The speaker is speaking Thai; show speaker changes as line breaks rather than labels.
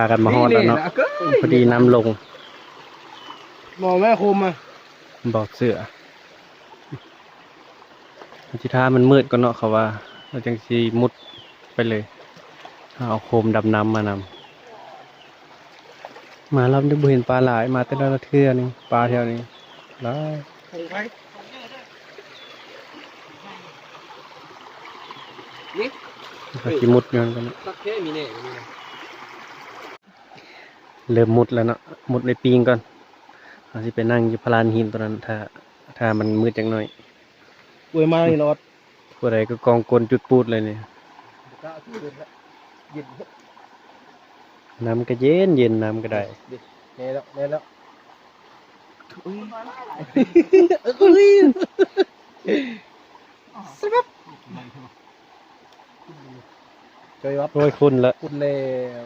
ากันมาฮอดแล้วเนาะพอดีน้ำลง
หมอแม่คมอ่ะ
บอกเสือทิท่ามันมืดก็เนาะเขาว่าเราจังสีมุดไปเลยเอาโคมดำน้ำมานำมาเราได้บุเห็นปลาหลายมาแต่ละเทื่อนี่ปลาแถวนี้หลายเขาสิมุดเงินกันเริ่มมุดแล้วเนาะมุดในปิงก่อนเราสิไปนั่งอยู่พลานหินตรงนั้นถ้ามันมืดจังหน่อย
ป่วยมาเลยรอด
ผู้ใดก็กองกลจุดปูดเลยเนี่ยน้ำก็เย็นเย็นน้ำก็ได้
แน่แล้วจอยวับ
โอ้ยคุณละ
คุณแล้ว